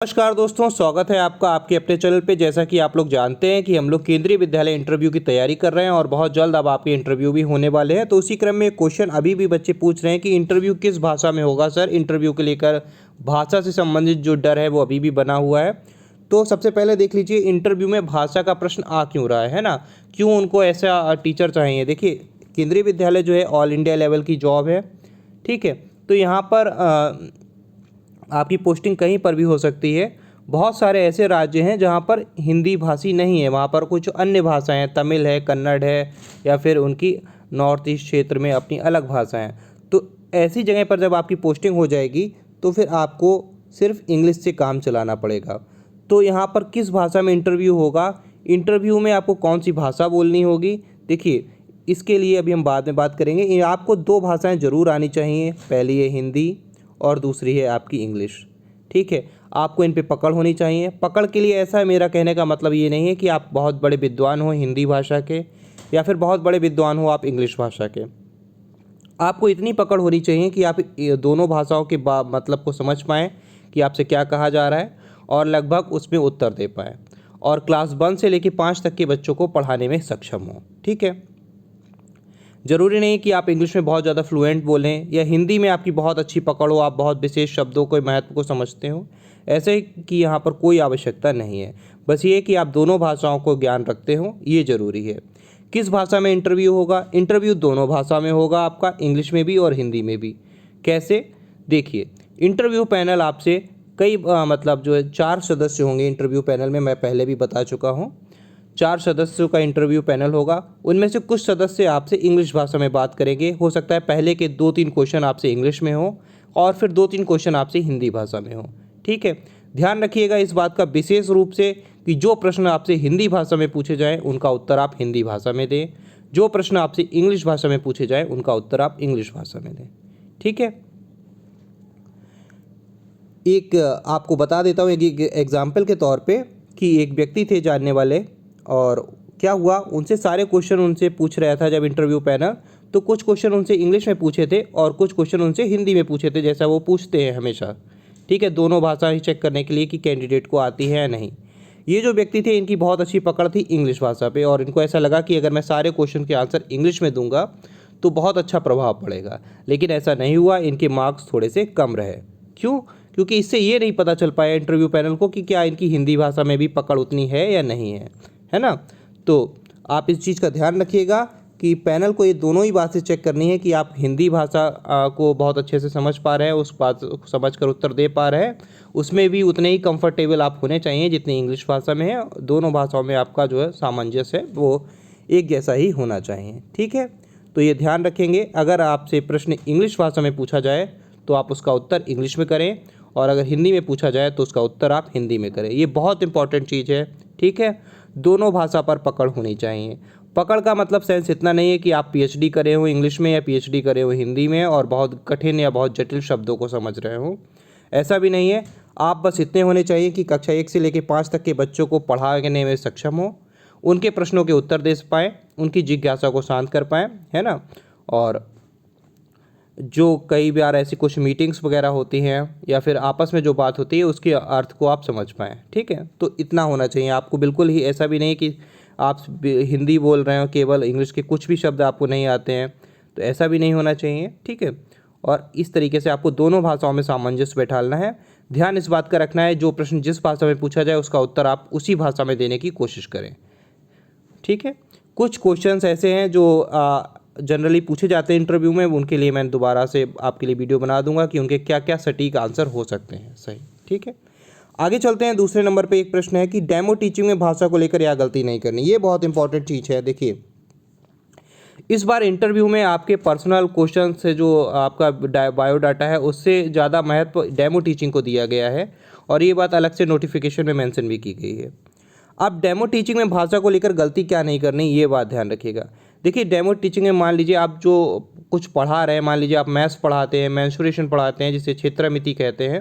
नमस्कार दोस्तों, स्वागत है आपका आपके अपने चैनल पे। जैसा कि आप लोग जानते हैं कि हम लोग केंद्रीय विद्यालय इंटरव्यू की तैयारी कर रहे हैं और बहुत जल्द अब आपके इंटरव्यू भी होने वाले हैं। तो उसी क्रम में क्वेश्चन अभी भी बच्चे पूछ रहे हैं कि इंटरव्यू किस भाषा में होगा सर। इंटरव्यू को लेकर भाषा से संबंधित जो डर है वो अभी भी बना हुआ है। तो सबसे पहले देख लीजिए इंटरव्यू में भाषा का प्रश्न आ क्यों रहा है ना, क्यों उनको ऐसा टीचर चाहिए। देखिए, केंद्रीय विद्यालय जो है ऑल इंडिया लेवल की जॉब है, ठीक है। तो यहाँ पर आपकी पोस्टिंग कहीं पर भी हो सकती है। बहुत सारे ऐसे राज्य हैं जहाँ पर हिंदी भाषी नहीं है, वहाँ पर कुछ अन्य भाषाएं हैं, तमिल है, कन्नड़ है, या फिर उनकी नॉर्थ ईस्ट क्षेत्र में अपनी अलग भाषाएं। तो ऐसी जगह पर जब आपकी पोस्टिंग हो जाएगी तो फिर आपको सिर्फ इंग्लिश से काम चलाना पड़ेगा। तो यहाँ पर किस भाषा में इंटरव्यू होगा, इंटरव्यू में आपको कौन सी भाषा बोलनी होगी, देखिए इसके लिए अभी हम बाद में बात करेंगे। आपको दो भाषाएं ज़रूर आनी चाहिए, पहली है हिंदी और दूसरी है आपकी इंग्लिश, ठीक है। आपको इन पे पकड़ होनी चाहिए। पकड़ के लिए ऐसा है, मेरा कहने का मतलब ये नहीं है कि आप बहुत बड़े विद्वान हो हिंदी भाषा के या फिर बहुत बड़े विद्वान हो आप इंग्लिश भाषा के। आपको इतनी पकड़ होनी चाहिए कि आप ये दोनों भाषाओं के मतलब को समझ पाएँ कि आपसे क्या कहा जा रहा है और लगभग उसमें उत्तर दे पाएँ, और क्लास 1 से लेकर 5 तक के बच्चों को पढ़ाने में सक्षम हो, ठीक है। ज़रूरी नहीं कि आप इंग्लिश में बहुत ज़्यादा फ्लुएंट बोलें या हिंदी में आपकी बहुत अच्छी पकड़ हो, आप बहुत विशेष शब्दों के महत्व को समझते हो। ऐसे कि यहाँ पर कोई आवश्यकता नहीं है, बस ये कि आप दोनों भाषाओं को ज्ञान रखते हो, ये ज़रूरी है। किस भाषा में इंटरव्यू होगा, इंटरव्यू दोनों भाषा में होगा आपका, इंग्लिश में भी और हिंदी में भी। कैसे, देखिए इंटरव्यू पैनल आपसे कई मतलब जो है 4 सदस्य होंगे इंटरव्यू पैनल में, मैं पहले भी बता चुका हूँ। 4 सदस्यों का इंटरव्यू पैनल होगा। उनमें से कुछ सदस्य आपसे इंग्लिश भाषा में बात करेंगे। हो सकता है पहले के 2-3 क्वेश्चन आपसे इंग्लिश में हो और फिर 2-3 क्वेश्चन आपसे हिंदी भाषा में हो, ठीक है। ध्यान रखिएगा इस बात का विशेष रूप से कि जो प्रश्न आपसे हिंदी भाषा में पूछे जाएँ उनका उत्तर आप हिंदी भाषा में दें, जो प्रश्न आपसे इंग्लिश भाषा में पूछे जाएँ उनका उत्तर आप इंग्लिश भाषा में दें, ठीक है। एक आपको बता देता हूँ एक एग्जाम्पल के तौर पे कि एक व्यक्ति थे जानने वाले, और क्या हुआ उनसे सारे क्वेश्चन उनसे पूछ रहा था जब इंटरव्यू पैनल, तो कुछ क्वेश्चन उनसे इंग्लिश में पूछे थे और कुछ क्वेश्चन उनसे हिंदी में पूछे थे, जैसा वो पूछते हैं हमेशा, ठीक है। दोनों भाषा ही चेक करने के लिए कि कैंडिडेट को आती है या नहीं। ये जो व्यक्ति थे इनकी बहुत अच्छी पकड़ थी इंग्लिश भाषा पे, और इनको ऐसा लगा कि अगर मैं सारे क्वेश्चन के आंसर इंग्लिश में दूंगा तो बहुत अच्छा प्रभाव पड़ेगा। लेकिन ऐसा नहीं हुआ, इनके मार्क्स थोड़े से कम रहे। क्यों? क्योंकि इससे ये नहीं पता चल पाया इंटरव्यू पैनल को कि क्या इनकी हिंदी भाषा में भी पकड़ उतनी है या नहीं है ना। तो आप इस चीज़ का ध्यान रखिएगा कि पैनल को ये दोनों ही बातें चेक करनी है कि आप हिंदी भाषा को बहुत अच्छे से समझ पा रहे हैं, उस बात को समझ कर उत्तर दे पा रहे हैं, उसमें भी उतने ही कंफर्टेबल आप होने चाहिए जितनी इंग्लिश भाषा में है। दोनों भाषाओं में आपका जो है सामंजस्य है वो एक जैसा ही होना चाहिए, ठीक है। तो ये ध्यान रखेंगे, अगर आपसे प्रश्न इंग्लिश भाषा में पूछा जाए तो आप उसका उत्तर इंग्लिश में करें, और अगर हिंदी में पूछा जाए तो उसका उत्तर आप हिंदी में करें। ये बहुत इंपॉर्टेंट चीज़ है, ठीक है। दोनों भाषा पर पकड़ होनी चाहिए। पकड़ का मतलब सेंस इतना नहीं है कि आप पीएचडी करे हो इंग्लिश में या पीएचडी करे हो हिंदी में और बहुत कठिन या बहुत जटिल शब्दों को समझ रहे हो, ऐसा भी नहीं है। आप बस इतने होने चाहिए कि कक्षा 1 से लेकर 5 तक के बच्चों को पढ़ाने में सक्षम हो, उनके प्रश्नों के उत्तर दे पाएँ, उनकी जिज्ञासा को शांत कर पाएँ, है ना। और जो कई बार ऐसी कुछ मीटिंग्स वगैरह होती हैं या फिर आपस में जो बात होती है उसके अर्थ को आप समझ पाएँ, ठीक है। तो इतना होना चाहिए आपको। बिल्कुल ही ऐसा भी नहीं कि आप हिंदी बोल रहे हो, केवल इंग्लिश के कुछ भी शब्द आपको नहीं आते हैं, तो ऐसा भी नहीं होना चाहिए, ठीक है। और इस तरीके से आपको दोनों भाषाओं में सामंजस्य बैठाना है। ध्यान इस बात का रखना है जो प्रश्न जिस भाषा में पूछा जाए उसका उत्तर आप उसी भाषा में देने की कोशिश करें, ठीक है। कुछ क्वेश्चंस ऐसे हैं जो जनरली पूछे जाते हैं इंटरव्यू में, उनके लिए मैं दोबारा से आपके लिए वीडियो बना दूंगा कि उनके क्या क्या सटीक आंसर हो सकते हैं, सही, ठीक है। आगे चलते हैं। दूसरे नंबर पे एक प्रश्न है कि डेमो टीचिंग में भाषा को लेकर यह गलती नहीं करनी। ये बहुत इंपॉर्टेंट चीज़ है। देखिए, इस बार इंटरव्यू में आपके पर्सनल क्वेश्चन से जो आपका बायोडाटा है उससे ज़्यादा महत्व डेमो टीचिंग को दिया गया है, और ये बात अलग से नोटिफिकेशन में मेंशन भी की गई है। अब डेमो टीचिंग में भाषा को लेकर गलती क्या नहीं करनी, ये बात ध्यान रखिएगा। देखिए, डेमो टीचिंग में मान लीजिए आप जो कुछ पढ़ा रहे हैं, मान लीजिए आप मैथ्स पढ़ाते हैं, मेंसुरेशन पढ़ाते हैं जिसे क्षेत्रमिति कहते हैं,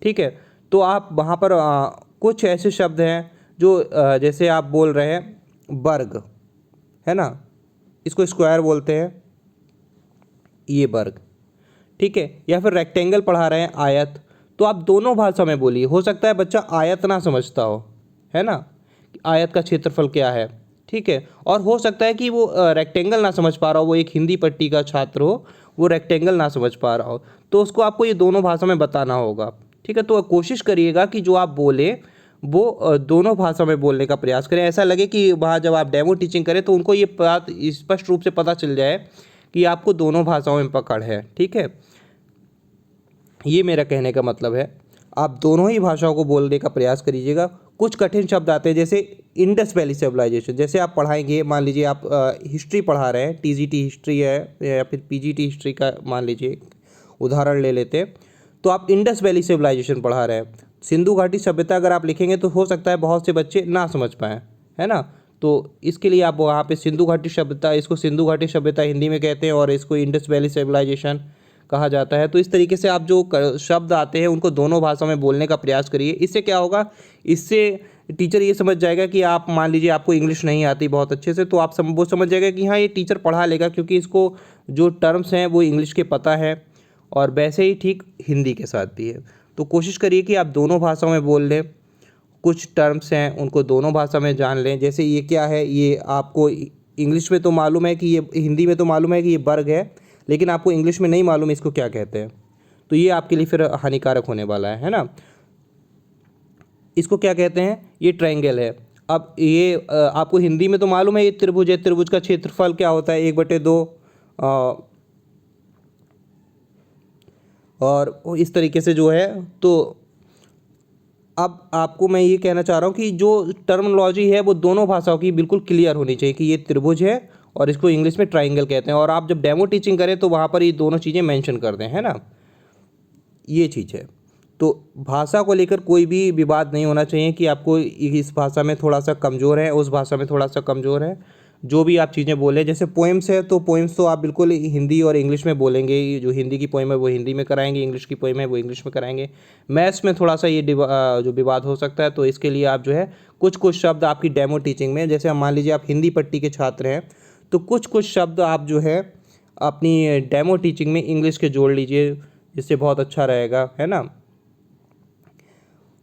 ठीक है। तो आप वहाँ पर कुछ ऐसे शब्द हैं जो जैसे आप बोल रहे हैं वर्ग, है ना, इसको स्क्वायर बोलते हैं, ये वर्ग, ठीक है। या फिर रेक्टेंगल पढ़ा रहे हैं आयत, तो आप दोनों भाषा में बोलिए। हो सकता है बच्चा आयत ना समझता हो, है ना, आयत का क्षेत्रफल क्या है, ठीक है, और हो सकता है कि वो रेक्टेंगल ना समझ पा रहा हो, वो एक हिंदी पट्टी का छात्र हो, वो रेक्टेंगल ना समझ पा रहा हो, तो उसको आपको ये दोनों भाषा में बताना होगा, ठीक है। तो कोशिश करिएगा कि जो आप बोले वो दोनों भाषा में बोलने का प्रयास करें। ऐसा लगे कि वहाँ जब आप डेमो टीचिंग करें तो उनको ये बात स्पष्ट रूप से पता चल जाए कि आपको दोनों भाषाओं में पकड़ है, ठीक है। ये मेरा कहने का मतलब है, आप दोनों ही भाषाओं को बोलने का प्रयास करिएगा। कुछ कठिन शब्द आते हैं जैसे इंडस वैली सिविलाइजेशन, जैसे आप पढ़ाएंगे, मान लीजिए आप हिस्ट्री पढ़ा रहे हैं, टीजीटी हिस्ट्री है या फिर पीजीटी हिस्ट्री का मान लीजिए उदाहरण ले लेते हैं, तो आप इंडस वैली सिविलाइजेशन पढ़ा रहे हैं, सिंधु घाटी सभ्यता अगर आप लिखेंगे तो हो सकता है बहुत से बच्चे ना समझ पाएँ, है ना। तो इसके लिए आप वहाँ पे सिंधु घाटी सभ्यता, इसको सिंधु घाटी सभ्यता हिंदी में कहते हैं और इसको इंडस वैली सिविलाइजेशन कहा जाता है। तो इस तरीके से आप जो शब्द आते हैं उनको दोनों भाषा में बोलने का प्रयास करिए। इससे क्या होगा, इससे टीचर ये समझ जाएगा कि आप मान लीजिए आपको इंग्लिश नहीं आती बहुत अच्छे से, तो आप वो समझ जाएगा कि हाँ ये टीचर पढ़ा लेगा, क्योंकि इसको जो टर्म्स हैं वो इंग्लिश के पता है, और वैसे ही ठीक हिंदी के साथ भी है। तो कोशिश करिए कि आप दोनों भाषाओं में बोल लें। कुछ टर्म्स हैं उनको दोनों भाषा में जान लें, जैसे ये क्या है, ये आपको इंग्लिश में तो मालूम है कि ये, हिंदी में तो मालूम है कि ये बर्ग है, लेकिन आपको इंग्लिश में नहीं मालूम इसको क्या कहते हैं, तो ये आपके लिए फिर हानिकारक होने वाला है ना। इसको क्या कहते हैं, ये ट्रायंगल है। अब ये आपको हिंदी में तो मालूम है ये त्रिभुज है, त्रिभुज का क्षेत्रफल क्या होता है, 1/2। और इस तरीके से जो है, तो अब आपको मैं ये कहना चाह रहा हूँ कि जो टर्मिनोलॉजी है वो दोनों भाषाओं की बिल्कुल क्लियर होनी चाहिए कि ये त्रिभुज है और इसको इंग्लिश में ट्रायंगल कहते हैं, और आप जब डेमो टीचिंग करें तो वहाँ पर ये दोनों चीज़ें मेंशन कर दें, है ना। ये चीज़ है। तो भाषा को लेकर कोई भी विवाद नहीं होना चाहिए कि आपको इस भाषा में थोड़ा सा कमज़ोर है, उस भाषा में थोड़ा सा कमज़ोर है। जो भी आप चीज़ें बोलें, जैसे पोएम्स है तो पोएम्स तो आप बिल्कुल हिंदी और इंग्लिश में बोलेंगे, जो हिंदी की पोएम है वो हिंदी में कराएंगे, इंग्लिश की पोएम है वो इंग्लिश में कराएंगे। मैथ्स में थोड़ा सा ये जो विवाद हो सकता है, तो इसके लिए आप जो है कुछ कुछ शब्द आपकी डेमो टीचिंग में, जैसे मान लीजिए आप हिंदी पट्टी के छात्र हैं, तो कुछ कुछ शब्द आप जो है अपनी डेमो टीचिंग में इंग्लिश के जोड़ लीजिए, जिससे बहुत अच्छा रहेगा, है ना।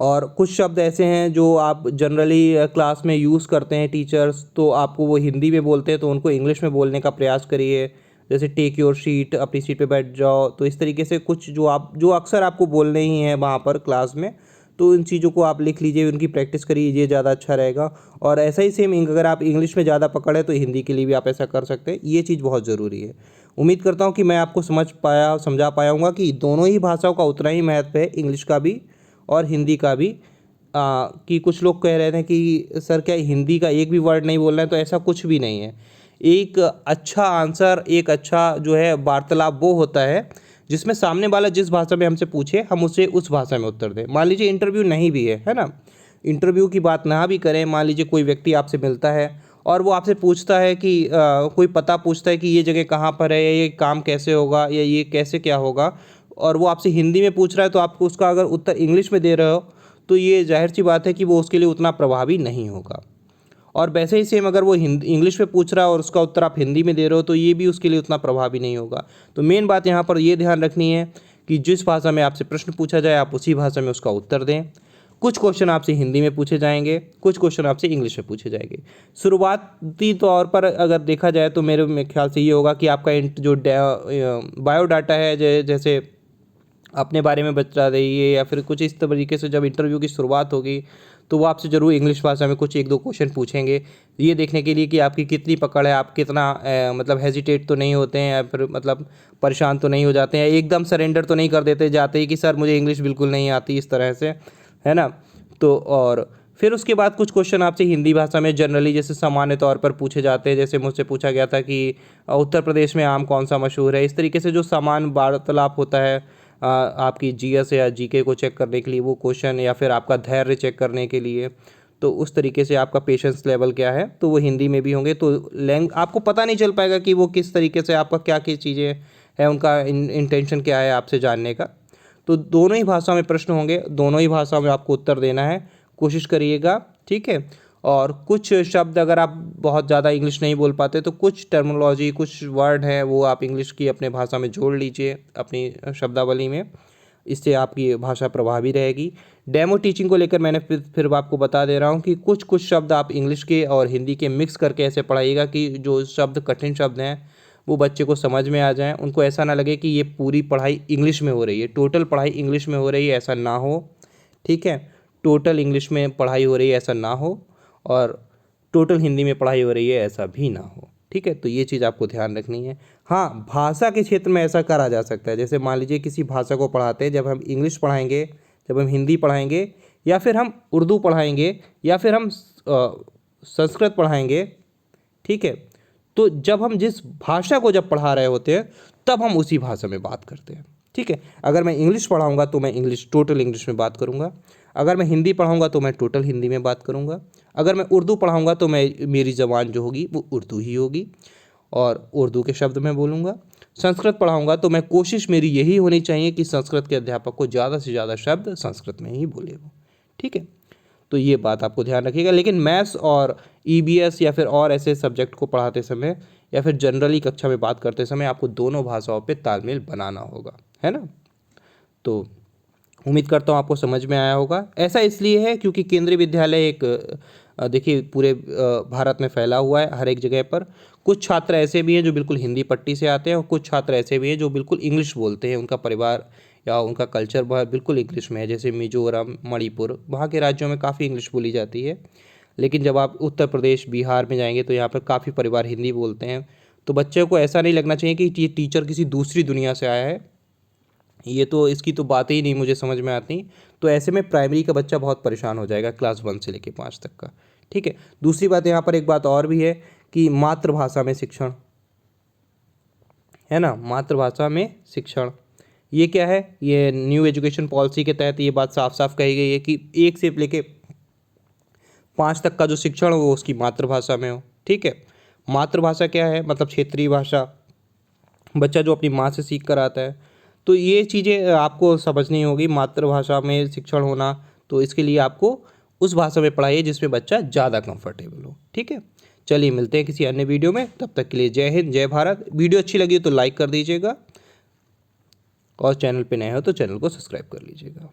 और कुछ शब्द ऐसे हैं जो आप जनरली क्लास में यूज़ करते हैं टीचर्स, तो आपको वो हिंदी में बोलते हैं तो उनको इंग्लिश में बोलने का प्रयास करिए, जैसे टेक योर सीट, अपनी सीट पे बैठ जाओ। तो इस तरीके से कुछ जो अक्सर आपको बोलने ही हैं वहाँ पर क्लास में, तो इन चीज़ों को आप लिख लीजिए, उनकी प्रैक्टिस करिए, ये ज़्यादा अच्छा रहेगा। और ऐसा ही सेम अगर आप इंग्लिश में ज़्यादा पकड़ है तो हिंदी के लिए भी आप ऐसा कर सकते हैं। ये चीज़ बहुत ज़रूरी है। उम्मीद करता हूँ कि मैं आपको समझा पाया हूँ कि दोनों ही भाषाओं का उतना ही महत्व है, इंग्लिश का भी और हिंदी का भी। कि कुछ लोग कह रहे थे कि सर क्या हिंदी का एक भी वर्ड नहीं बोलना है, तो ऐसा कुछ भी नहीं है। एक अच्छा आंसर, एक अच्छा जो है वार्तालाप वो होता है जिसमें सामने वाला जिस भाषा में हमसे पूछे हम उसे उस भाषा में उत्तर दें। मान लीजिए इंटरव्यू नहीं भी है ना, इंटरव्यू की बात ना भी करें, मान लीजिए कोई व्यक्ति आपसे मिलता है और वो आपसे पूछता है कि कोई पता पूछता है कि ये जगह कहाँ पर है, या ये काम कैसे होगा, या ये कैसे क्या होगा, और वो आपसे हिंदी में पूछ रहा है, तो आपको उसका अगर उत्तर इंग्लिश में दे रहे हो तो ये जाहिर सी बात है कि वो उसके लिए उतना प्रभावी नहीं होगा। और वैसे ही सेम अगर वो हिंदी इंग्लिश में पूछ रहा है और उसका उत्तर आप हिंदी में दे रहे हो, तो ये भी उसके लिए उतना प्रभावी नहीं होगा। तो मेन बात यहाँ पर ये ध्यान रखनी है कि जिस भाषा में आपसे प्रश्न पूछा जाए आप उसी भाषा में उसका उत्तर दें। कुछ क्वेश्चन आपसे हिंदी में पूछे जाएंगे, कुछ क्वेश्चन आपसे इंग्लिश में पूछे जाएंगे। शुरुआती तौर पर अगर देखा जाए तो मेरे ख्याल से ये होगा कि आपका जो बायोडाटा है, जैसे अपने बारे में बता देंगे या फिर कुछ इस तरीके से, जब इंटरव्यू की शुरुआत होगी तो वो आपसे ज़रूर इंग्लिश भाषा में कुछ 1-2 क्वेश्चन पूछेंगे, ये देखने के लिए कि आपकी कितनी पकड़ है, आप कितना मतलब हेजिटेट तो नहीं होते हैं, या फिर मतलब परेशान तो नहीं हो जाते हैं, एकदम सरेंडर तो नहीं कर देते जाते ही कि सर मुझे इंग्लिश बिल्कुल नहीं आती, इस तरह से, है ना। तो और फिर उसके बाद कुछ क्वेश्चन आपसे हिंदी भाषा में जनरली जैसे सामान्य तौर पर पूछे जाते हैं। जैसे मुझसे पूछा गया था कि उत्तर प्रदेश में आम कौन सा मशहूर है। इस तरीके से जो सामान्य वार्तालाप होता है आपकी जीएस या जीके को चेक करने के लिए वो क्वेश्चन, या फिर आपका धैर्य चेक करने के लिए, तो उस तरीके से आपका पेशेंस लेवल क्या है, तो वो हिंदी में भी होंगे। तो आपको पता नहीं चल पाएगा कि वो किस तरीके से आपका क्या क्या चीज़ें हैं, उनका इंटेंशन क्या है आपसे जानने का। तो दोनों ही भाषाओं में प्रश्न होंगे, दोनों ही भाषाओं में आपको उत्तर देना है, कोशिश करिएगा, ठीक है। और कुछ शब्द अगर आप बहुत ज़्यादा इंग्लिश नहीं बोल पाते तो कुछ टर्मिनोलॉजी, कुछ वर्ड हैं वो आप इंग्लिश की अपने भाषा में जोड़ लीजिए अपनी शब्दावली में, इससे आपकी भाषा प्रभावी रहेगी। डेमो टीचिंग को लेकर मैंने फिर आपको बता दे रहा हूँ कि कुछ कुछ शब्द आप इंग्लिश के और हिंदी के मिक्स करके ऐसे पढ़ाइएगा कि जो शब्द कठिन शब्द हैं वो बच्चे को समझ में आ जाएं, उनको ऐसा ना लगे कि ये पूरी पढ़ाई इंग्लिश में हो रही है, टोटल पढ़ाई इंग्लिश में हो रही है, ऐसा ना हो। ठीक है, टोटल इंग्लिश में पढ़ाई हो रही है ऐसा ना हो, और टोटल हिंदी में पढ़ाई हो रही है ऐसा भी ना हो। ठीक है, तो ये चीज़ आपको ध्यान रखनी है। हाँ, भाषा के क्षेत्र में ऐसा करा जा सकता है, जैसे मान लीजिए किसी भाषा को पढ़ाते हैं, जब हम इंग्लिश पढ़ाएंगे, जब हम हिंदी पढ़ाएंगे, या फिर हम उर्दू पढ़ाएंगे, या फिर हम संस्कृत पढ़ाएंगे। ठीक है, तो जब हम जिस भाषा को जब पढ़ा रहे होते हैं तब हम उसी भाषा में बात करते हैं। ठीक है, अगर मैं इंग्लिश पढ़ाऊंगा तो मैं इंग्लिश, टोटल इंग्लिश में बात करूंगा। अगर मैं हिंदी पढ़ाऊंगा तो मैं टोटल हिंदी में बात करूंगा। अगर मैं उर्दू पढ़ाऊंगा तो मेरी ज़बान जो होगी वो उर्दू ही होगी और उर्दू के शब्द में बोलूँगा। संस्कृत पढ़ाऊंगा तो मैं कोशिश मेरी यही होनी चाहिए कि संस्कृत के अध्यापक को ज़्यादा से ज़्यादा शब्द संस्कृत में ही बोले वो। ठीक है, तो ये बात आपको ध्यान रखिएगा। लेकिन मैथ्स और ईबीएस या फिर और ऐसे सब्जेक्ट को पढ़ाते समय या फिर जनरली कक्षा में बात करते समय आपको दोनों भाषाओं पे तालमेल बनाना होगा, है ना। तो उम्मीद करता हूँ आपको समझ में आया होगा। ऐसा इसलिए है क्योंकि केंद्रीय विद्यालय एक देखिए पूरे भारत में फैला हुआ है हर एक जगह पर। कुछ छात्र ऐसे भी हैं जो बिल्कुल हिंदी पट्टी से आते हैं और कुछ छात्र ऐसे भी हैं जो बिल्कुल इंग्लिश बोलते हैं, उनका परिवार या उनका कल्चर वह बिल्कुल इंग्लिश में है, जैसे मिजोरम, मणिपुर, वहाँ के राज्यों में काफ़ी इंग्लिश बोली जाती है। लेकिन जब आप उत्तर प्रदेश, बिहार में जाएंगे तो यहाँ पर काफ़ी परिवार हिंदी बोलते हैं। तो बच्चे को ऐसा नहीं लगना चाहिए कि ये टीचर किसी दूसरी दुनिया से आया है, ये तो इसकी तो बातें ही नहीं मुझे समझ में आती। तो ऐसे में प्राइमरी का बच्चा बहुत परेशान हो जाएगा, क्लास 1 से लेकर 5 तक का। ठीक है, दूसरी बात यहाँ पर एक बात और भी है कि मातृभाषा में शिक्षण, है ना, मातृभाषा में शिक्षण ये क्या है, ये न्यू एजुकेशन पॉलिसी के तहत ये बात साफ साफ कही गई है कि 1 से लेके 5 तक का जो शिक्षण हो वो उसकी मातृभाषा में हो। ठीक है, मातृभाषा क्या है, मतलब क्षेत्रीय भाषा, बच्चा जो अपनी माँ से सीख कर आता है। तो ये चीज़ें आपको समझनी होगी, मातृभाषा में शिक्षण होना। तो इसके लिए आपको उस भाषा में पढ़ाइए जिसमें बच्चा ज़्यादा कंफर्टेबल हो। ठीक है, चलिए मिलते हैं किसी अन्य वीडियो में, तब तक के लिए जय हिंद, जय भारत। वीडियो अच्छी लगी तो लाइक कर दीजिएगा और चैनल पे नए हो तो चैनल को सब्सक्राइब कर लीजिएगा।